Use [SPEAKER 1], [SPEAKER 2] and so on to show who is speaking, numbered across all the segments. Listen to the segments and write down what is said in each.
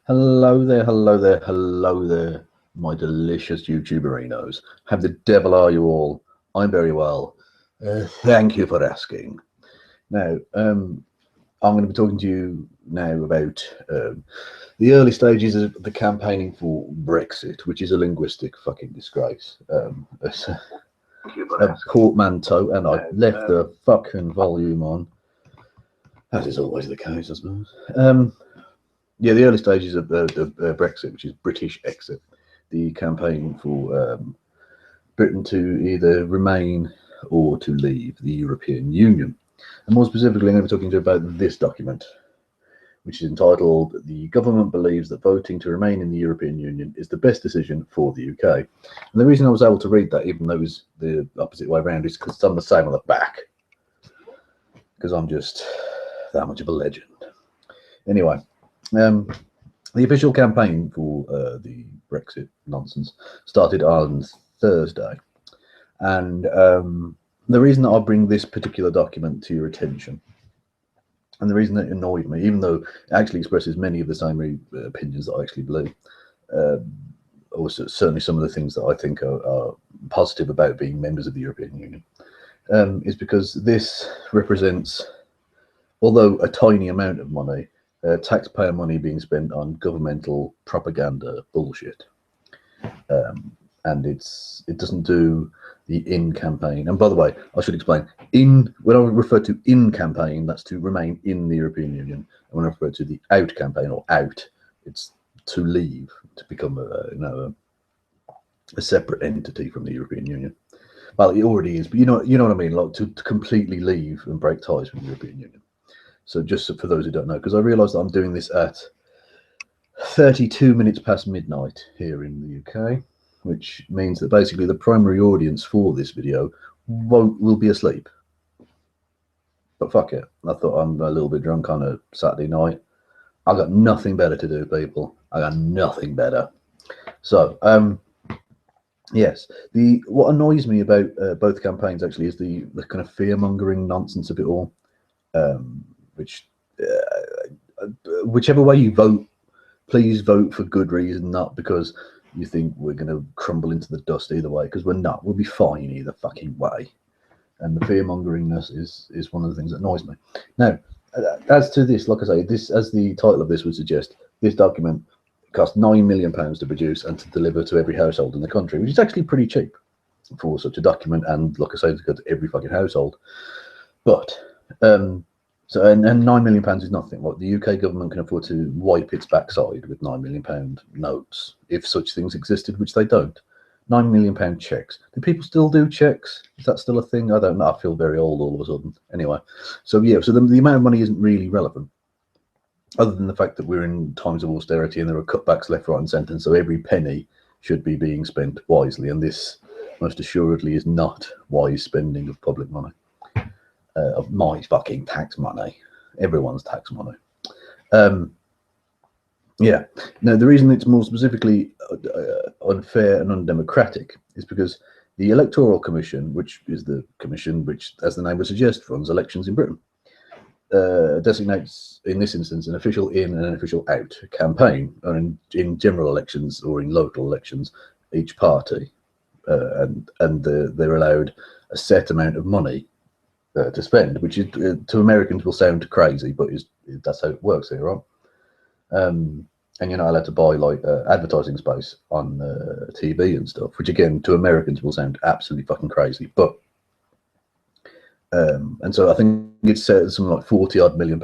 [SPEAKER 1] Hello there, hello there, hello there, my delicious YouTuberinos. How the devil are you all? I'm very well. Thank you for asking. Now, I'm going to be talking to you now about the early stages of the campaigning for Brexit, which is a linguistic fucking disgrace. It's a portmanteau, and I left the fucking volume on, as is always the case, I suppose. Yeah, the early stages of Brexit, which is British exit, the campaign for Britain to either remain or to leave the European Union. And more specifically, I'm going to be talking to you about this document, which is entitled "The Government Believes that Voting to Remain in the European Union is the Best Decision for the UK." And the reason I was able to read that, even though it was the opposite way around, is because I'm the same on the back, because I'm just that much of a legend. Anyway, the official campaign for the Brexit nonsense started on Thursday, and the reason that I bring this particular document to your attention, and the reason that it annoyed me, even though it actually expresses many of the same opinions that I actually believe, or certainly some of the things that I think are positive about being members of the European Union, is because this represents, although a tiny amount of money, taxpayer money being spent on governmental propaganda bullshit, and it doesn't do the in campaign. And by the way, I should explain, when I refer to in campaign, that's to remain in the European Union, and when I refer to the out campaign or out, it's to leave, to become a separate entity from the European Union. Well, it already is, but you know what I mean, like to completely leave and break ties with the European Union. So just for those who don't know, because I realise that I'm doing this at 32 minutes past midnight here in the UK, which means that basically the primary audience for this video will be asleep. But fuck it, I thought I'm a little bit drunk on a Saturday night. I got nothing better to do, people. I got nothing better. So, yes, what annoys me about both campaigns actually is the kind of fear-mongering nonsense of it all. Which whichever way you vote, please vote for good reason, not because you think we're going to crumble into the dust either way, because we're not. We'll be fine either fucking way. And the fear-mongeringness is one of the things that annoys me. Now, as to this, like I say, this, as the title of this would suggest, this document cost £9 million to produce and to deliver to every household in the country, which is actually pretty cheap for such a document, and like I say, to go to every fucking household. But so, and £9 million is nothing. What the UK government can afford to wipe its backside with £9 million notes, if such things existed, which they don't. £9 million checks. Do people still do checks? Is that still a thing? I don't know. I feel very old all of a sudden. Anyway, so yeah, so the amount of money isn't really relevant, other than the fact that we're in times of austerity and there are cutbacks left, right, and centre. So every penny should be being spent wisely, and this most assuredly is not wise spending of public money. Of my fucking tax money, everyone's tax money. Yeah. Now, the reason it's more specifically unfair and undemocratic is because the Electoral Commission, which is the commission which, as the name would suggest, runs elections in Britain, designates, in this instance, an official in and an official out campaign. And in general elections or in local elections, each party and they're allowed a set amount of money to spend, which is, to Americans will sound crazy, but that's how it works here, right? And you're not allowed to buy like advertising space on TV and stuff, which again to Americans will sound absolutely fucking crazy. But and so I think it's something like £40 million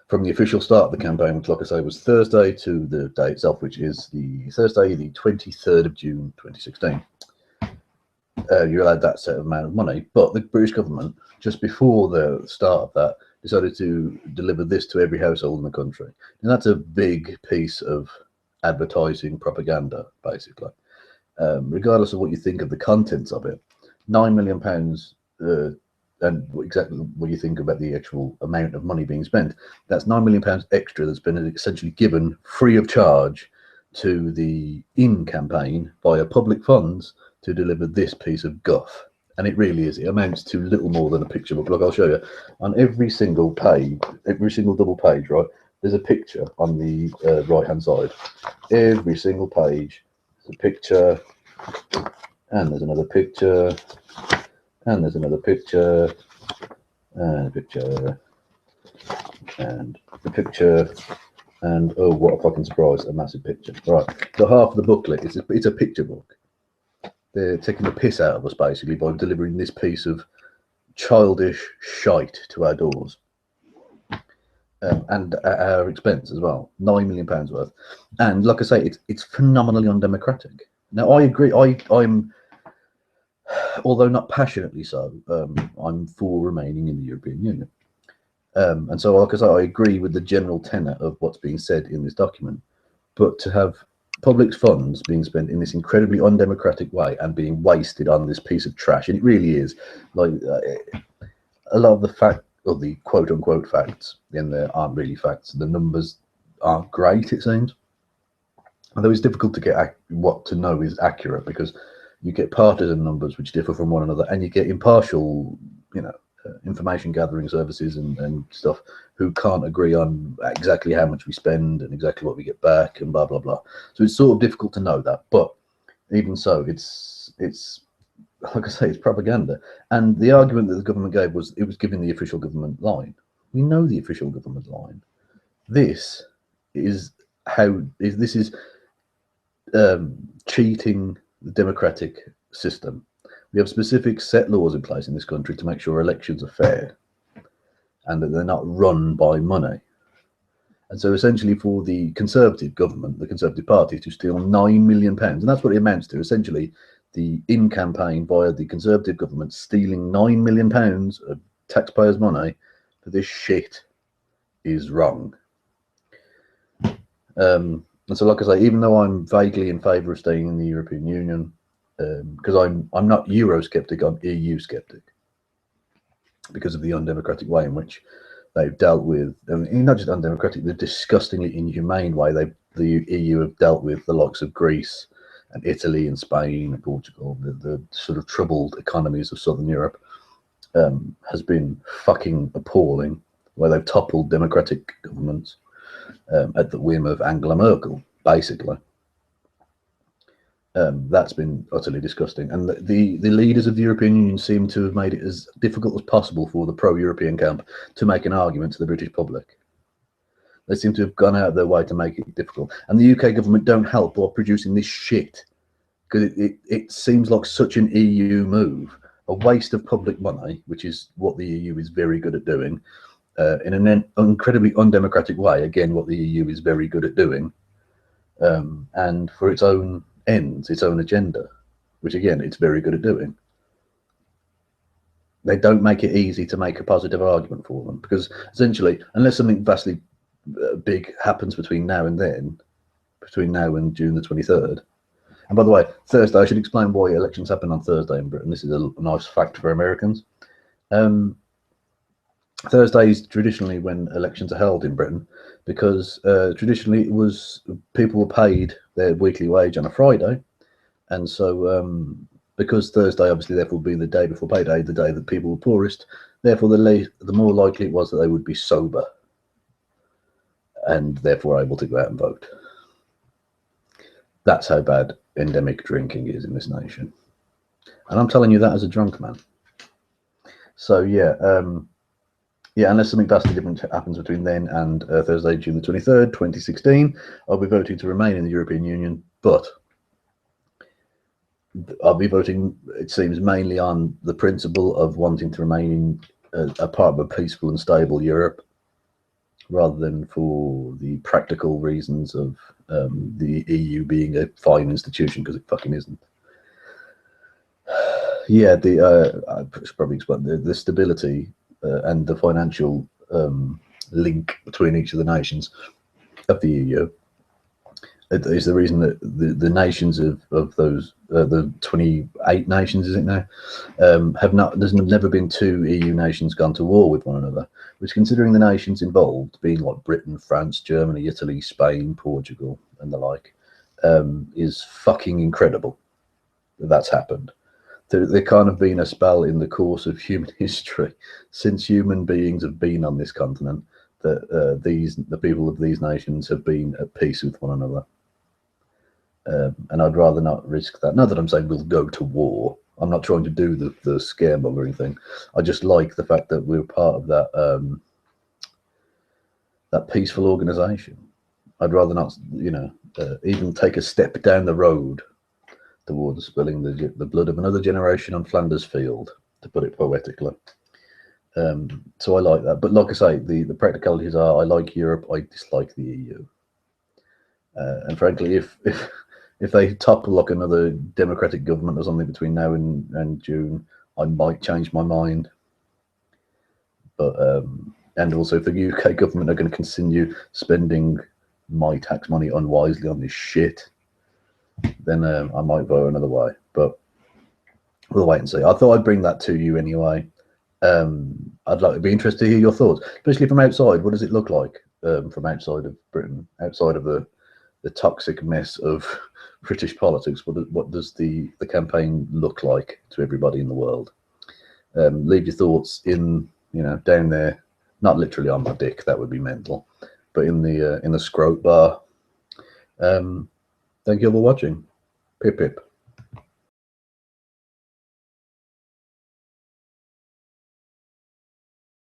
[SPEAKER 1] from the official start of the campaign, which, like I say, was Thursday, to the day itself, which is the Thursday, the 23rd of June, 2016. You're allowed that set amount of money, but the British government, just before the start of that, decided to deliver this to every household in the country. And that's a big piece of advertising propaganda, basically. Regardless of what you think of the contents of it, £9 million, and exactly what you think about the actual amount of money being spent, that's £9 million extra that's been essentially given free of charge to the in campaign via public funds to deliver this piece of guff. And it really is. It amounts to little more than a picture book. Look, I'll show you. On every single page, every single double page, right, there's a picture on the right hand side. Every single page is a picture, and there's another picture, and there's another picture, and a picture, and a picture, and oh, what a fucking surprise, a massive picture. Right, so half of the booklet is it's a picture book. They're taking the piss out of us basically by delivering this piece of childish shite to our doors. And at our expense as well, £9 million worth. And like I say, it's phenomenally undemocratic. Now I agree. I'm, although not passionately so, I'm for remaining in the European Union. And so, like I say, I agree with the general tenor of what's being said in this document. But to have public funds being spent in this incredibly undemocratic way and being wasted on this piece of trash, and it really is, like a lot of the fact, or the quote-unquote facts in there aren't really facts. The numbers aren't great, it seems. Although it's difficult to get what to know is accurate, because you get partisan numbers which differ from one another, and you get impartial, information gathering services and stuff who can't agree on exactly how much we spend and exactly what we get back and blah blah blah. So it's sort of difficult to know that. But even so, it's like I say, it's propaganda. And the argument that the government gave was it was giving the official government line. We know the official government line. This is cheating the democratic system. We have specific set laws in place in this country to make sure elections are fair and that they're not run by money. And so essentially for the Conservative government, the Conservative Party, to steal £9 million, and that's what it amounts to, essentially the in-campaign via the Conservative government stealing £9 million of taxpayers' money for this shit is wrong. And so, like I say, even though I'm vaguely in favour of staying in the European Union, because I'm not Eurosceptic, I'm EU skeptic, because of the undemocratic way in which they've dealt with, not just undemocratic, the disgustingly inhumane way the EU have dealt with the likes of Greece and Italy and Spain and Portugal, the sort of troubled economies of Southern Europe, has been fucking appalling, where they've toppled democratic governments at the whim of Angela Merkel, basically. That's been utterly disgusting. And the leaders of the European Union seem to have made it as difficult as possible for the pro-European camp to make an argument to the British public. They seem to have gone out of their way to make it difficult. And the UK government don't help by producing this shit, because it seems like such an EU move, a waste of public money, which is what the EU is very good at doing, in an incredibly undemocratic way, again, what the EU is very good at doing, and for its own ends, its own agenda, which again, it's very good at doing. They don't make it easy to make a positive argument for them, because essentially, unless something vastly big happens between now and then, between now and June the 23rd, and by the way, Thursday, I should explain why elections happen on Thursday in Britain. This is a nice fact for Americans. Thursday is traditionally when elections are held in Britain, because traditionally it was people were paid their weekly wage on a Friday, and so because Thursday obviously therefore being the day before payday, the day that people were poorest, therefore the more likely it was that they would be sober and therefore able to go out and vote. That's how bad endemic drinking is in this nation, and I'm telling you that as a drunk man. So yeah. Yeah, unless something vastly different happens between then and Thursday, June the 23rd, 2016, I'll be voting to remain in the European Union, but I'll be voting, it seems, mainly on the principle of wanting to remain in a part of a peaceful and stable Europe, rather than for the practical reasons of the EU being a fine institution, because it fucking isn't. Yeah, I should probably explain the stability and the financial link between each of the nations of the EU is the reason that the nations of those the 28 nations, is it now, there's never been two EU nations gone to war with one another, which, considering the nations involved being like Britain, France, Germany, Italy, Spain, Portugal and the like, is fucking incredible that that's happened. There kind of been a spell in the course of human history, since human beings have been on this continent, that the people of these nations have been at peace with one another. And I'd rather not risk that. Not that I'm saying we'll go to war. I'm not trying to do the scaremongering thing. I just like the fact that we're part of that that peaceful organisation. I'd rather not, even take a step down the road towards spilling the blood of another generation on Flanders Field, to put it poetically. So I like that. But like I say, the practicalities are, I like Europe, I dislike the EU. And frankly, if they topple like another democratic government or something between now and June, I might change my mind. But and also, if the UK government are going to continue spending my tax money unwisely on this shit, then I might vote another way. But we'll wait and see. I thought I'd bring that to you anyway. I'd be interested to hear your thoughts, especially from outside. What does it look like from outside of Britain, outside of the toxic mess of British politics? What does the campaign look like to everybody in the world? Leave your thoughts in, down there, not literally on my dick, that would be mental, but in the scrote bar. Thank you all for watching. Pip pip.